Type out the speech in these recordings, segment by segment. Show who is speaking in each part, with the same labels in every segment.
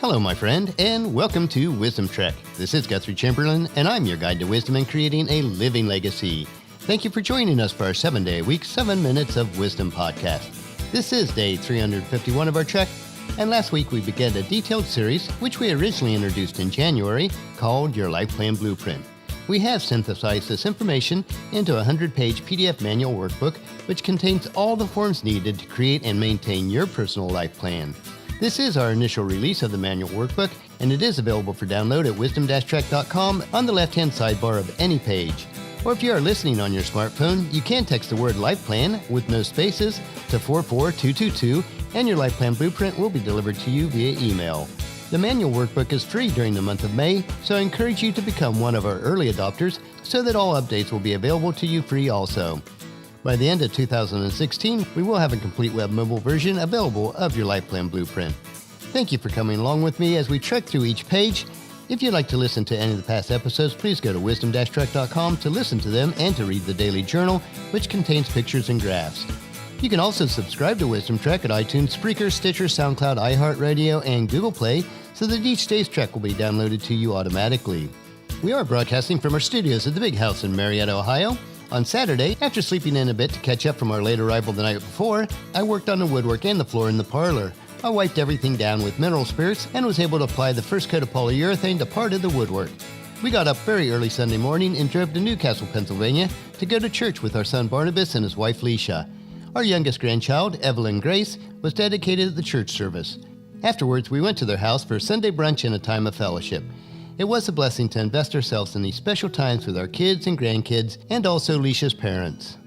Speaker 1: Hello, my friend, and welcome to Wisdom Trek. This is Guthrie Chamberlain, and I'm your guide to wisdom and creating a living legacy. Thank you for joining us for our 7-day-a-week, 7 Minutes of Wisdom podcast. This is day 351 of our trek, and last week we began a detailed series, which we originally introduced in January, called Your LifePlan Blueprint. We have synthesized this information into a 100-page PDF manual workbook, which contains all the forms needed to create and maintain your personal life plan. This is our initial release of the manual workbook, and it is available for download at wisdom-trek.com on the left-hand sidebar of any page. Or if you are listening on your smartphone, you can text the word LifePlan with no spaces to 44222, and your LifePlan Blueprint will be delivered to you via email. The manual workbook is free during the month of May, so I encourage you to become one of our early adopters so that all updates will be available to you free also. By the end of 2016, we will have a complete web mobile version available of your LifePlan Blueprint. Thank you for coming along with me as we trek through each page. If you'd like to listen to any of the past episodes, please go to wisdom-trek.com to listen to them and to read the daily journal, which contains pictures and graphs. You can also subscribe to Wisdom Trek at iTunes, Spreaker, Stitcher, SoundCloud, iHeartRadio, and Google Play so that each day's trek will be downloaded to you automatically. We are broadcasting from our studios at the Big House in Marietta, Ohio. On Saturday, after sleeping in a bit to catch up from our late arrival the night before, I worked on the woodwork and the floor in the parlor. I wiped everything down with mineral spirits and was able to apply the first coat of polyurethane to part of the woodwork. We got up very early Sunday morning and drove to Newcastle, Pennsylvania to go to church with our son Barnabas and his wife Leisha. Our youngest grandchild, Evelyn Grace, was dedicated at the church service. Afterwards, we went to their house for a Sunday brunch and a time of fellowship. It was a blessing to invest ourselves in these special times with our kids and grandkids and also Leisha's parents.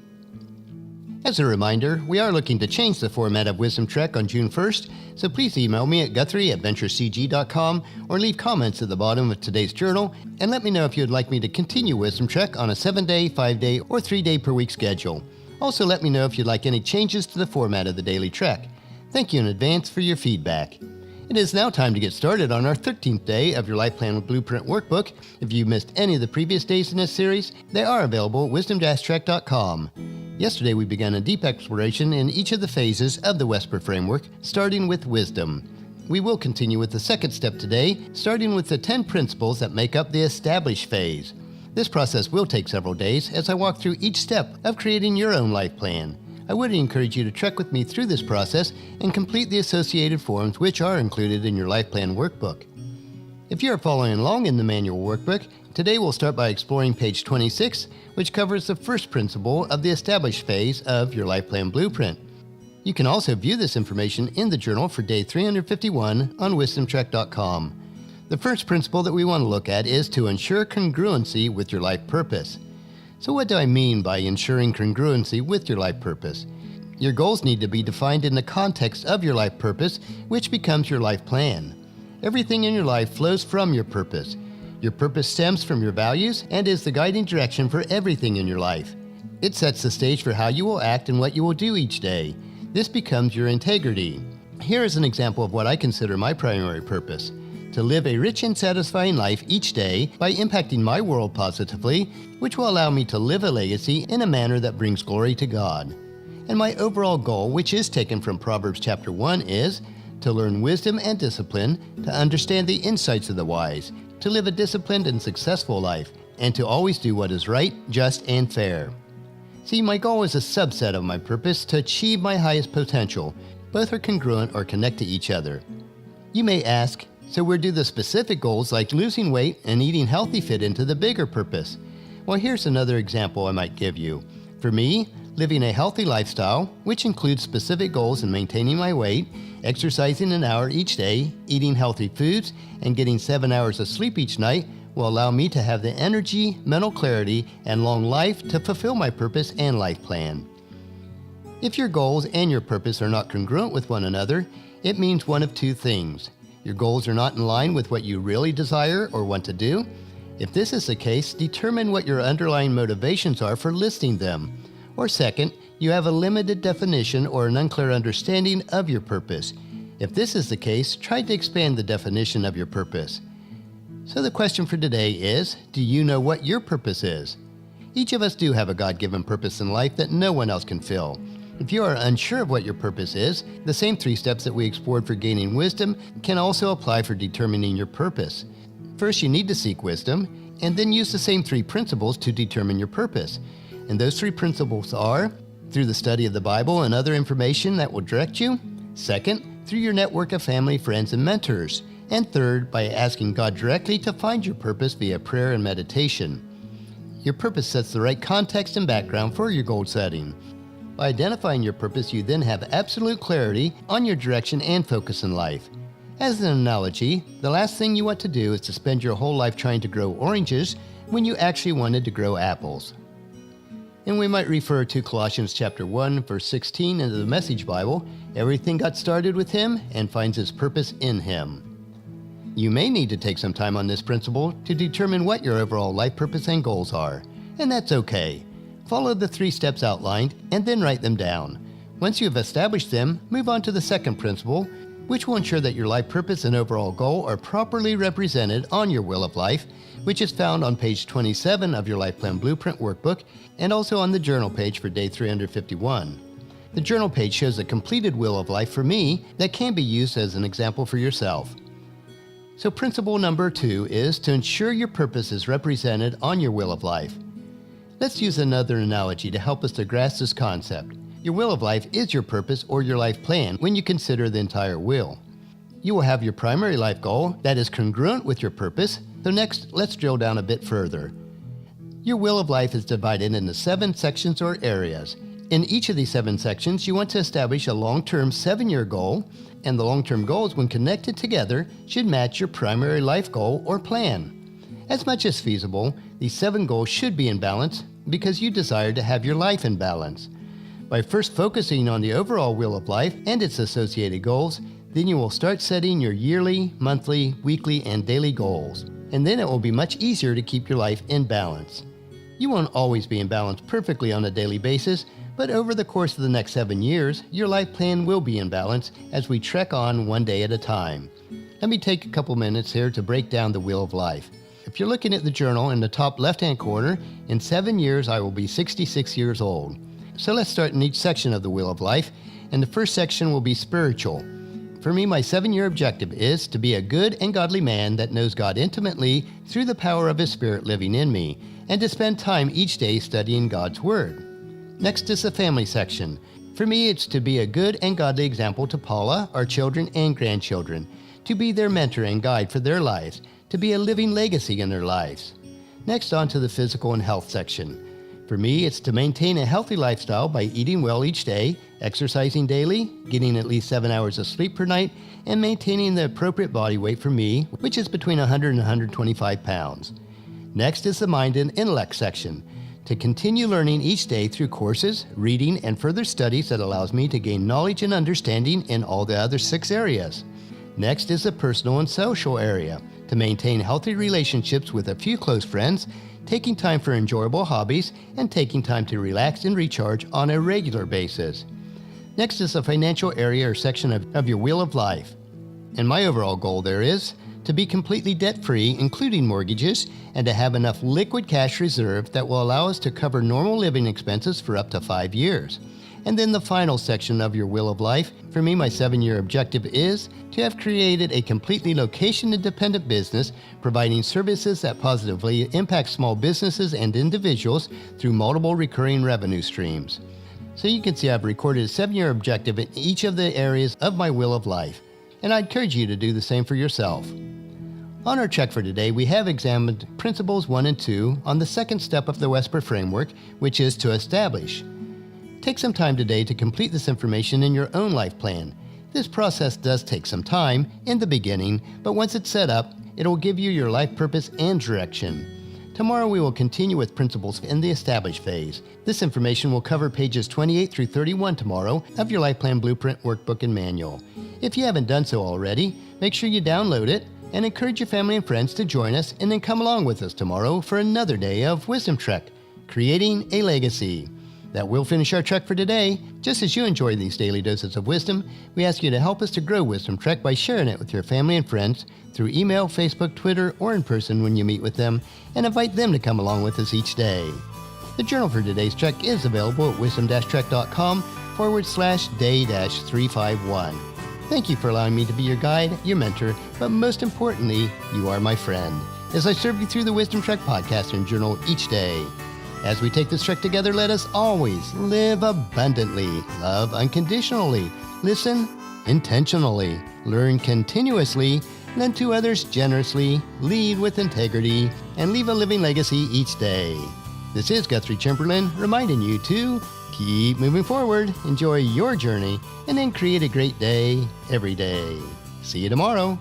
Speaker 1: As a reminder, we are looking to change the format of Wisdom Trek on June 1st, so please email me at guthrie@venturecg.com or leave comments at the bottom of today's journal and let me know if you would like me to continue Wisdom Trek on a 7-day, 5-day, or 3-day per week schedule. Also let me know if you'd like any changes to the format of the daily trek. Thank you in advance for your feedback. It is now time to get started on our 13th day of your LifePlan Blueprint workbook. If you missed any of the previous days in this series, they are available at wisdom-trek.com. Yesterday we began a deep exploration in each of the phases of the WESPER framework, starting with wisdom. We will continue with the second step today, starting with the 10 principles that make up the establish phase. This process will take several days as I walk through each step of creating your own life plan. I would encourage you to trek with me through this process and complete the associated forms which are included in your LifePlan workbook. If you are following along in the manual workbook, today we'll start by exploring page 26, which covers the first principle of the establish phase of your LifePlan Blueprint. You can also view this information in the journal for day 351 on wisdomtrek.com. The first principle that we want to look at is to ensure congruency with your life purpose. So what do I mean by ensuring congruency with your life purpose? Your goals need to be defined in the context of your life purpose, which becomes your life plan. Everything in your life flows from your purpose. Your purpose stems from your values and is the guiding direction for everything in your life. It sets the stage for how you will act and what you will do each day. This becomes your integrity. Here is an example of what I consider my primary purpose: to live a rich and satisfying life each day by impacting my world positively, which will allow me to live a legacy in a manner that brings glory to God. And my overall goal, which is taken from Proverbs chapter 1, is to learn wisdom and discipline, to understand the insights of the wise, to live a disciplined and successful life, and to always do what is right, just, and fair. See, my goal is a subset of my purpose to achieve my highest potential. Both are congruent or connect to each other. You may ask, so where do the specific goals like losing weight and eating healthy fit into the bigger purpose? Well, here's another example I might give you. For me, living a healthy lifestyle, which includes specific goals in maintaining my weight, exercising an hour each day, eating healthy foods, and getting 7 hours of sleep each night, will allow me to have the energy, mental clarity, and long life to fulfill my purpose and life plan. If your goals and your purpose are not congruent with one another, it means one of two things. Your goals are not in line with what you really desire or want to do. If this is the case, determine what your underlying motivations are for listing them. Or second, you have a limited definition or an unclear understanding of your purpose. If this is the case, try to expand the definition of your purpose. So the question for today is, do you know what your purpose is? Each of us do have a God-given purpose in life that no one else can fill. If you are unsure of what your purpose is, the same 3 steps that we explored for gaining wisdom can also apply for determining your purpose. First, you need to seek wisdom, and then use the same 3 principles to determine your purpose. And those 3 principles are through the study of the Bible and other information that will direct you. Second, through your network of family, friends, and mentors. And third, by asking God directly to find your purpose via prayer and meditation. Your purpose sets the right context and background for your goal setting. By identifying your purpose, you then have absolute clarity on your direction and focus in life. As an analogy, the last thing you want to do is to spend your whole life trying to grow oranges when you actually wanted to grow apples. And we might refer to Colossians chapter 1, verse 16 in the Message Bible. Everything got started with Him and finds its purpose in Him. You may need to take some time on this principle to determine what your overall life purpose and goals are, and that's okay. Follow the 3 steps outlined and then write them down. Once you have established them, move on to the second principle, which will ensure that your life purpose and overall goal are properly represented on your Wheel of Life, which is found on page 27 of your LifePlan Blueprint workbook and also on the journal page for day 351. The journal page shows a completed Wheel of Life for me that can be used as an example for yourself. So principle number 2 is to ensure your purpose is represented on your Wheel of Life. Let's use another analogy to help us to grasp this concept. Your Wheel of Life is your purpose or your life plan when you consider the entire wheel. You will have your primary life goal that is congruent with your purpose. So next, let's drill down a bit further. Your Wheel of Life is divided into 7 sections or areas. In each of these 7 sections, you want to establish a long-term 7-year goal, and the long-term goals, when connected together, should match your primary life goal or plan. As much as feasible, these 7 goals should be in balance because you desire to have your life in balance. By first focusing on the overall Wheel of Life and its associated goals, then you will start setting your yearly, monthly, weekly, and daily goals. And then it will be much easier to keep your life in balance. You won't always be in balance perfectly on a daily basis, but over the course of the next 7 years, your life plan will be in balance as we trek on one day at a time. Let me take a couple minutes here to break down the Wheel of Life. If you're looking at the journal in the top left-hand corner, in 7 years I will be 66 years old. So let's start in each section of the Wheel of Life, and the first section will be spiritual. For me, my 7-year objective is to be a good and godly man that knows God intimately through the power of His Spirit living in me, and to spend time each day studying God's Word. Next is the family section. For me, it's to be a good and godly example to Paula, our children and grandchildren, to be their mentor and guide for their lives, to be a living legacy in their lives. Next, on to the physical and health section. For me, it's to maintain a healthy lifestyle by eating well each day, exercising daily, getting at least 7 hours of sleep per night, and maintaining the appropriate body weight for me, which is between 100 and 125 pounds. Next is the mind and intellect section. To continue learning each day through courses, reading, and further studies that allows me to gain knowledge and understanding in all the other 6 areas. Next is the personal and social area. To maintain healthy relationships with a few close friends, taking time for enjoyable hobbies, and taking time to relax and recharge on a regular basis. Next is the financial area or section of your Wheel of Life. And my overall goal there is to be completely debt-free, including mortgages, and to have enough liquid cash reserve that will allow us to cover normal living expenses for up to 5 years. And then the final section of your Wheel of Life, for me, my 7-year objective is to have created a completely location-independent business providing services that positively impact small businesses and individuals through multiple recurring revenue streams. So you can see I've recorded a 7-year objective in each of the areas of my Wheel of Life, and I encourage you to do the same for yourself. On our check for today, we have examined principles 1 and 2 on the second step of the WESPER framework, which is to establish. Take some time today to complete this information in your own life plan. This process does take some time in the beginning, but once it's set up, it will give you your life purpose and direction. Tomorrow we will continue with principles in the establish phase. This information will cover pages 28 through 31 tomorrow of your LifePlan Blueprint workbook and manual. If you haven't done so already, make sure you download it and encourage your family and friends to join us and then come along with us tomorrow for another day of Wisdom Trek, Creating a Legacy. That will finish our trek for today. Just as you enjoy these daily doses of wisdom, we ask you to help us to grow Wisdom Trek by sharing it with your family and friends through email, Facebook, Twitter, or in person when you meet with them, and invite them to come along with us each day. The journal for today's trek is available at wisdom-trek.com, /day-351. Thank you for allowing me to be your guide, your mentor, but most importantly, you are my friend, as I serve you through the Wisdom Trek podcast and journal each day. As we take this trek together, let us always live abundantly, love unconditionally, listen intentionally, learn continuously, lend to others generously, lead with integrity, and leave a living legacy each day. This is Guthrie Chamberlain reminding you to keep moving forward, enjoy your journey, and then create a great day every day. See you tomorrow.